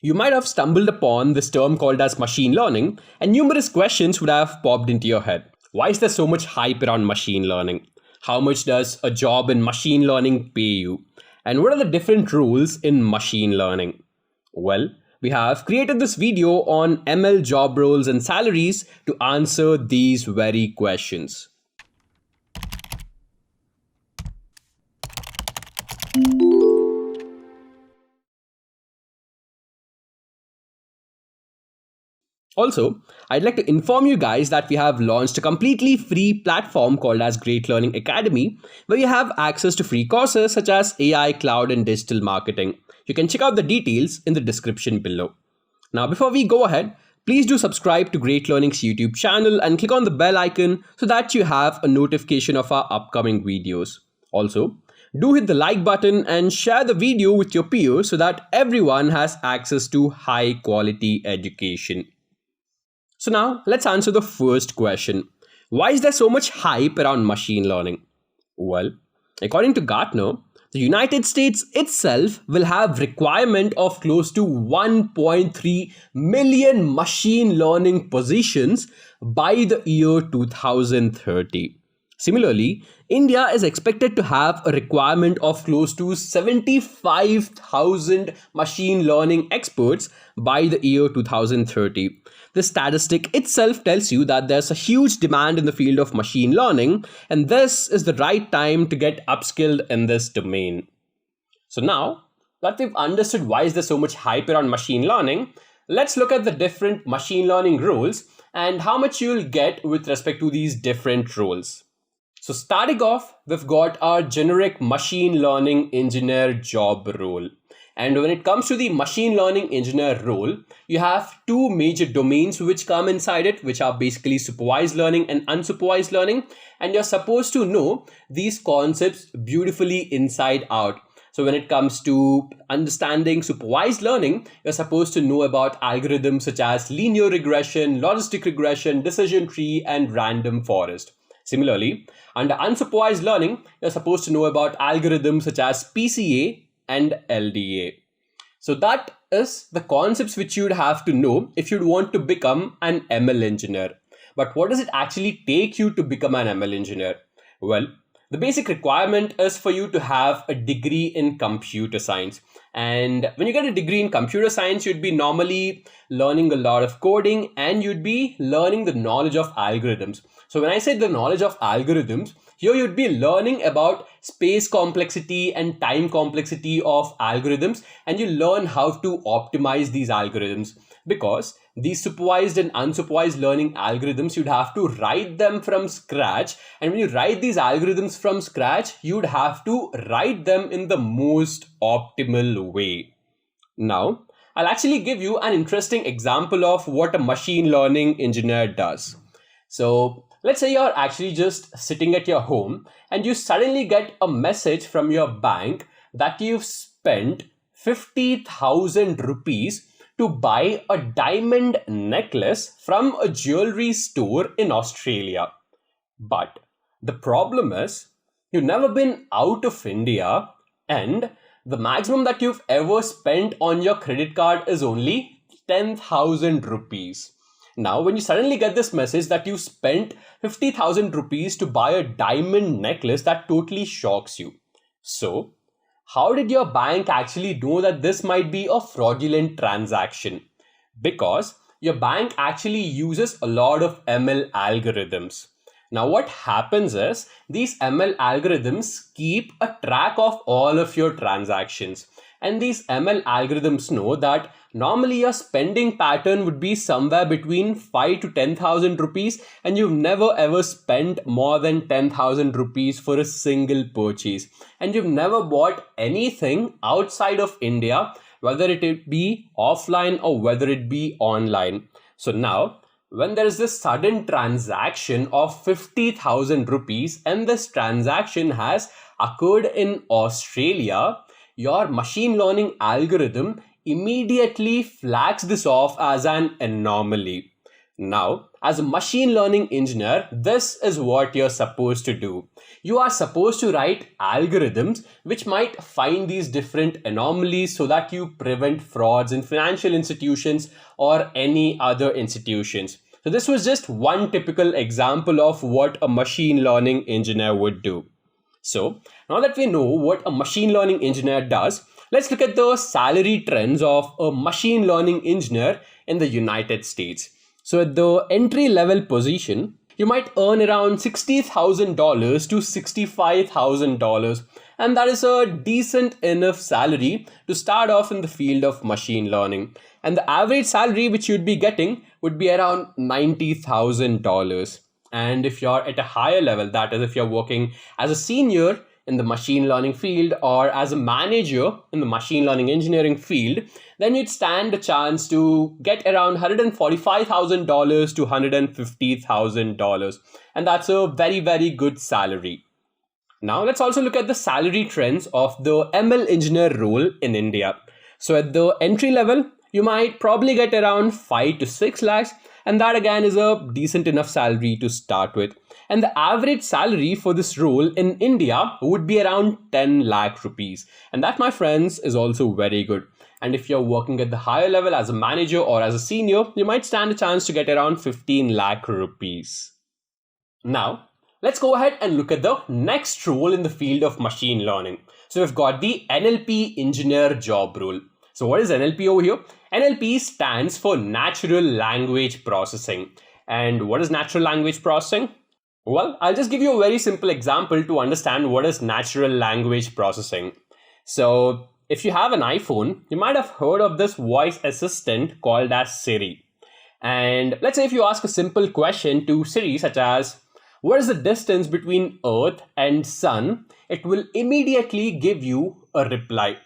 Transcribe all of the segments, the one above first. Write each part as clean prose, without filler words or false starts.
You might have stumbled upon this term called as machine learning, and numerous questions would have popped into your head. Why is there so much hype around machine learning? How much does a job in machine learning pay you? And what are the different roles in machine learning? Well, we have created this video on ML job roles and salaries to answer these very questions. Also, I'd like to inform you guys that we have launched a completely free platform called as Great Learning Academy, where you have access to free courses such as AI, cloud, and digital marketing. You can check out the details in the description below. Now, before we go ahead, please do subscribe to Great Learning's YouTube channel and click on the bell icon so that you have a notification of our upcoming videos. Also, do hit the like button and share the video with your peers so that everyone has access to high quality education. So now let's answer the first question. Why is there so much hype around machine learning? Well, according to Gartner, the United States itself will have requirement of close to 1.3 million machine learning positions by the year 2030. Similarly, India is expected to have a requirement of close to 75,000 machine learning experts by the year 2030. This statistic itself tells you that there's a huge demand in the field of machine learning, and this is the right time to get upskilled in this domain. So now that we've understood why is there so much hype around machine learning, let's look at the different machine learning roles and how much you'll get with respect to these different roles. So starting off, we've got our generic machine learning engineer job role. And when it comes to the machine learning engineer role, you have two major domains which come inside it, which are basically supervised learning and unsupervised learning. And you're supposed to know these concepts beautifully inside out. So when it comes to understanding supervised learning, you're supposed to know about algorithms such as linear regression, logistic regression, decision tree, and random forest. Similarly, under unsupervised learning, you're supposed to know about algorithms such as PCA and LDA. So that is the concepts which you'd have to know if you'd want to become an ML engineer. But what does it actually take you to become an ML engineer? Well, the basic requirement is for you to have a degree in computer science. And when you get a degree in computer science, you'd be normally learning a lot of coding and you'd be learning the knowledge of algorithms. So when I say the knowledge of algorithms, here you'd be learning about space complexity and time complexity of algorithms, and you learn how to optimize these algorithms, because these supervised and unsupervised learning algorithms, you'd have to write them from scratch. And when you write these algorithms from scratch, you'd have to write them in the most optimal way. Now, I'll actually give you an interesting example of what a machine learning engineer does. So let's say you're actually just sitting at your home and you suddenly get a message from your bank that you've spent 50,000 rupees to buy a diamond necklace from a jewelry store in Australia. But the problem is, you've never been out of India, and the maximum that you've ever spent on your credit card is only 10,000 rupees. Now, when you suddenly get this message that you spent 50,000 rupees to buy a diamond necklace, that totally shocks you. So, how did your bank actually know that this might be a fraudulent transaction? Because your bank actually uses a lot of ML algorithms. Now, what happens is these ML algorithms keep a track of all of your transactions. And these ML algorithms know that normally your spending pattern would be somewhere between 5 to 10,000 rupees, and you've never ever spent more than 10,000 rupees for a single purchase. And you've never bought anything outside of India, whether it be offline or whether it be online. So now, when there is this sudden transaction of 50,000 rupees and this transaction has occurred in Australia, your machine learning algorithm immediately flags this off as an anomaly. Now, as a machine learning engineer, this is what you're supposed to do. You are supposed to write algorithms which might find these different anomalies so that you prevent frauds in financial institutions or any other institutions. So this was just one typical example of what a machine learning engineer would do. So now that we know what a machine learning engineer does, let's look at the salary trends of a machine learning engineer in the United States. So at the entry level position, you might earn around $60,000 to $65,000, and that is a decent enough salary to start off in the field of machine learning. And the average salary which you'd be getting would be around $90,000. And if you're at a higher level, that is, if you're working as a senior in the machine learning field or as a manager in the machine learning engineering field, then you'd stand a chance to get around $145,000 to $150,000. And that's a very, very good salary. Now let's also look at the salary trends of the ML engineer role in India. So at the entry level, you might probably get around 5 to 6 lakhs, and that again is a decent enough salary to start with. And the average salary for this role in India would be around 10 lakh rupees. And that, my friends, is also very good. And if you're working at the higher level as a manager or as a senior, you might stand a chance to get around 15 lakh rupees. Now, let's go ahead and look at the next role in the field of machine learning. So we've got the NLP engineer job role. So what is NLP over here? NLP stands for Natural Language Processing. And what is Natural Language Processing? Well, I'll just give you a very simple example to understand what is Natural Language Processing. So if you have an iPhone, you might have heard of this voice assistant called as Siri. And let's say if you ask a simple question to Siri such as, what is the distance between Earth and Sun? It will immediately give you a reply.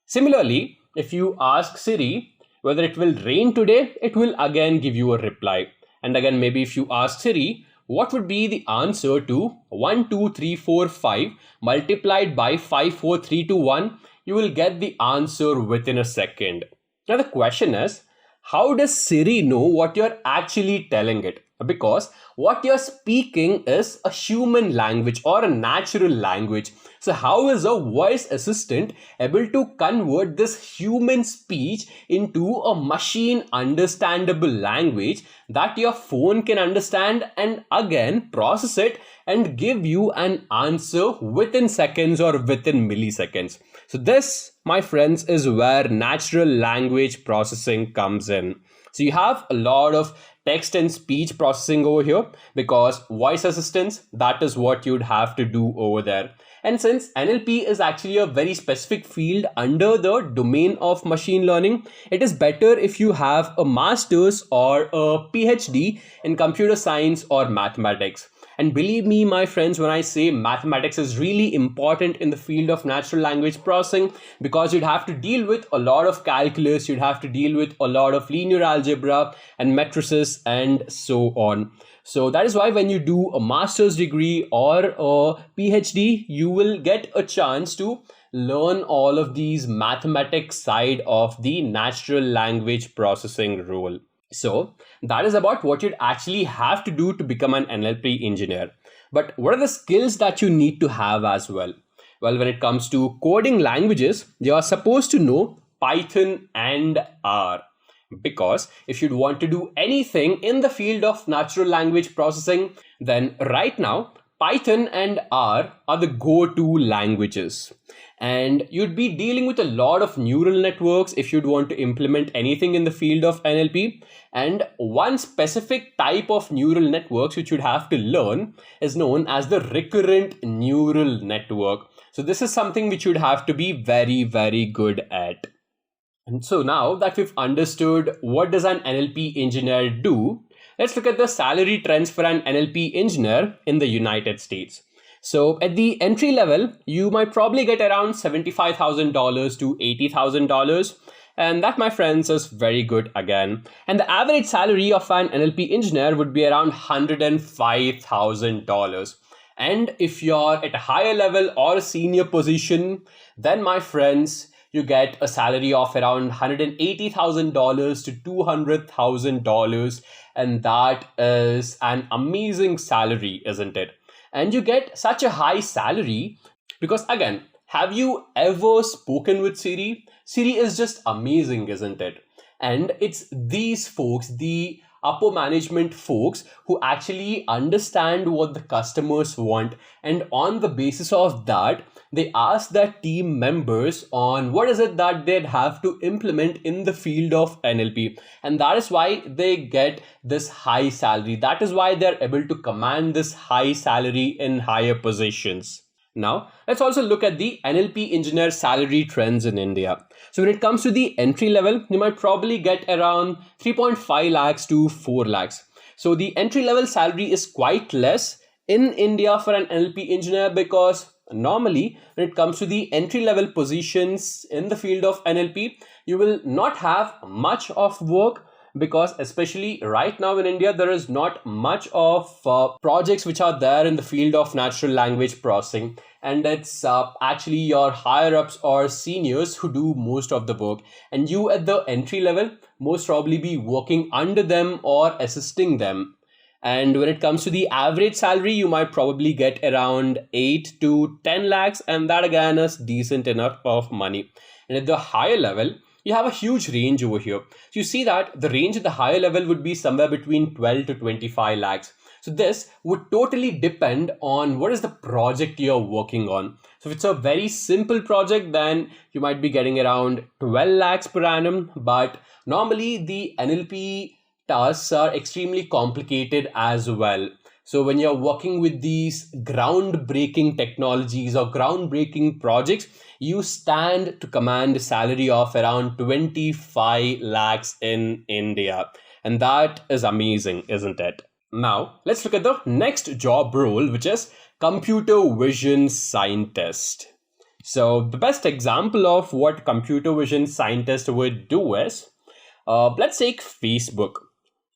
Similarly, if you ask Siri whether it will rain today, it will again give you a reply. And again, maybe if you ask Siri, what would be the answer to 1, 2, 3, 4, 5 multiplied by 5, 4, 3, 2, 1, you will get the answer within a second. Now the question is, how does Siri know what you're actually telling it? Because what you're speaking is a human language or a natural language. So how is a voice assistant able to convert this human speech into a machine understandable language that your phone can understand and again process it and give you an answer within seconds or within milliseconds? So this, my friends, is where natural language processing comes in. So you have a lot of text and speech processing over here because voice assistants, that is what you'd have to do over there. And since NLP is actually a very specific field under the domain of machine learning, it is better if you have a master's or a PhD in computer science or mathematics. And believe me, my friends, when I say mathematics is really important in the field of natural language processing, because you'd have to deal with a lot of calculus, you'd have to deal with a lot of linear algebra and matrices and so on. So that is why when you do a master's degree or a PhD, you will get a chance to learn all of these mathematics side of the natural language processing role. So that is about what you'd actually have to do to become an NLP engineer. But what are the skills that you need to have as well? Well, when it comes to coding languages, you are supposed to know Python and R. Because if you'd want to do anything in the field of natural language processing, then right now, Python and R are the go-to languages. And you'd be dealing with a lot of neural networks if you'd want to implement anything in the field of NLP. And one specific type of neural networks which you'd have to learn is known as the recurrent neural network. So this is something which you'd have to be very, very good at. And so now that we've understood what does an NLP engineer do, let's look at the salary trends for an NLP engineer in the United States. So at the entry level, you might probably get around $75,000 to $80,000. And that, my friends, is very good again. And the average salary of an NLP engineer would be around $105,000. And if you're at a higher level or a senior position, then, my friends, you get a salary of around $180,000 to $200,000, and that is an amazing salary, isn't it? And you get such a high salary because, again, have you ever spoken with Siri? Siri is just amazing, isn't it? And it's these folks, the upper management folks, who actually understand what the customers want. And on the basis of that, they ask their team members on what is it that they'd have to implement in the field of NLP. And that is why they get this high salary. That is why they're able to command this high salary in higher positions. Now, let's also look at the NLP engineer salary trends in India. So when it comes to the entry level, you might probably get around 3.5 lakhs to 4 lakhs. So the entry level salary is quite less in India for an NLP engineer, because normally when it comes to the entry level positions in the field of NLP, you will not have much of work, because especially right now in India, there is not much of projects which are there in the field of natural language processing. And it's actually your higher ups or seniors who do most of the work. And you at the entry level most probably be working under them or assisting them. And when it comes to the average salary, you might probably get around 8 to 10 lakhs. And that again is decent enough of money. And at the higher level, you have a huge range over here. So you see that the range at the higher level would be somewhere between 12 to 25 lakhs. So this would totally depend on what is the project you're working on. So if it's a very simple project, then you might be getting around 12 lakhs per annum. But normally the NLP tasks are extremely complicated as well. So when you're working with these groundbreaking technologies or groundbreaking projects, you stand to command a salary of around 25 lakhs in India. And that is amazing, isn't it? Now, let's look at the next job role, which is computer vision scientist. So the best example of what computer vision scientist would do is, let's take Facebook.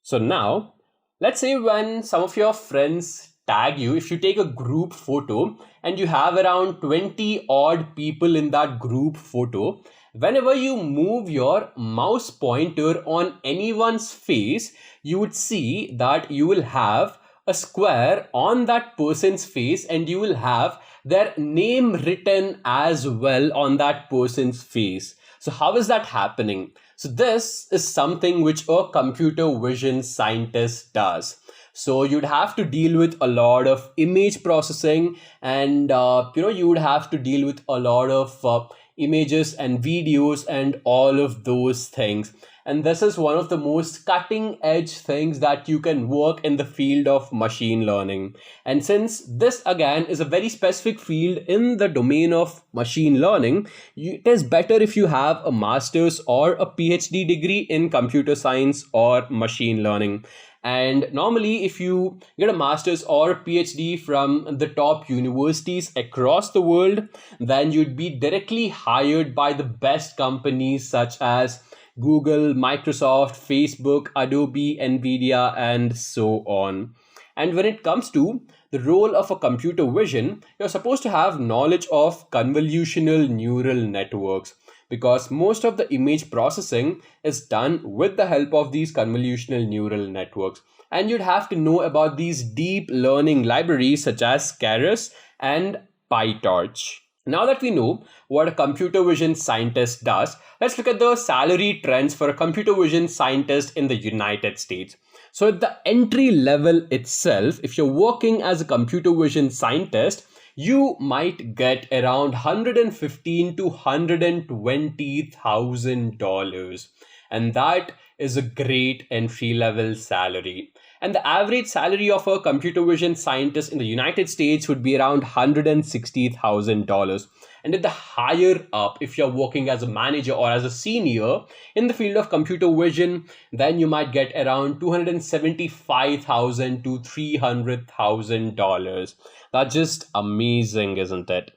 So now, let's say when some of your friends tag you, if you take a group photo and you have around 20 odd people in that group photo, whenever you move your mouse pointer on anyone's face, you would see that you will have a square on that person's face and you will have their name written as well on that person's face. So how is that happening? So this is something which a computer vision scientist does. So you'd have to deal with a lot of image processing, and you would have to deal with a lot of images and videos and all of those things. And this is one of the most cutting edge things that you can work in the field of machine learning. And since this again is a very specific field in the domain of machine learning, it is better if you have a master's or a PhD degree in computer science or machine learning. And normally, if you get a master's or a PhD from the top universities across the world, then you'd be directly hired by the best companies such as Google, Microsoft, Facebook, Adobe, Nvidia, and so on. And when it comes to the role of a computer vision, you're supposed to have knowledge of convolutional neural networks, because most of the image processing is done with the help of these convolutional neural networks. And you'd have to know about these deep learning libraries such as Keras and PyTorch. Now that we know what a computer vision scientist does, let's look at the salary trends for a computer vision scientist in the United States. So at the entry level itself, if you're working as a computer vision scientist, you might get around $115,000 to $120,000. And that is a great entry level salary. And the average salary of a computer vision scientist in the United States would be around $160,000. And at the higher up, if you're working as a manager or as a senior in the field of computer vision, then you might get around $275,000 to $300,000. That's just amazing, isn't it?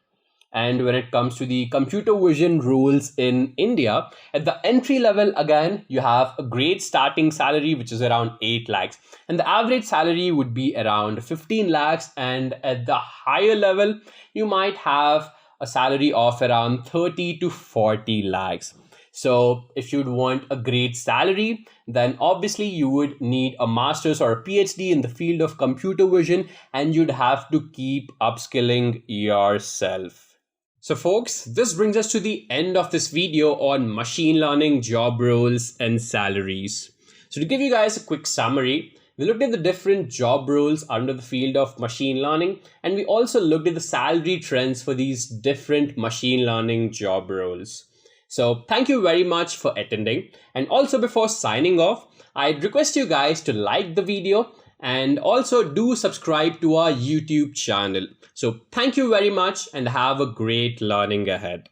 And when it comes to the computer vision roles in India, at the entry level, again, you have a great starting salary, which is around 8 lakhs. And the average salary would be around 15 lakhs. And at the higher level, you might have a salary of around 30 to 40 lakhs. So, if you'd want a great salary, then obviously you would need a master's or a PhD in the field of computer vision, and you'd have to keep upskilling yourself. So, folks, this brings us to the end of this video on machine learning job roles and salaries. So, to give you guys a quick summary, we looked at the different job roles under the field of machine learning, and we also looked at the salary trends for these different machine learning job roles. So thank you very much for attending. And also, before signing off, I'd request you guys to like the video and also do subscribe to our YouTube channel. So thank you very much and have a great learning ahead.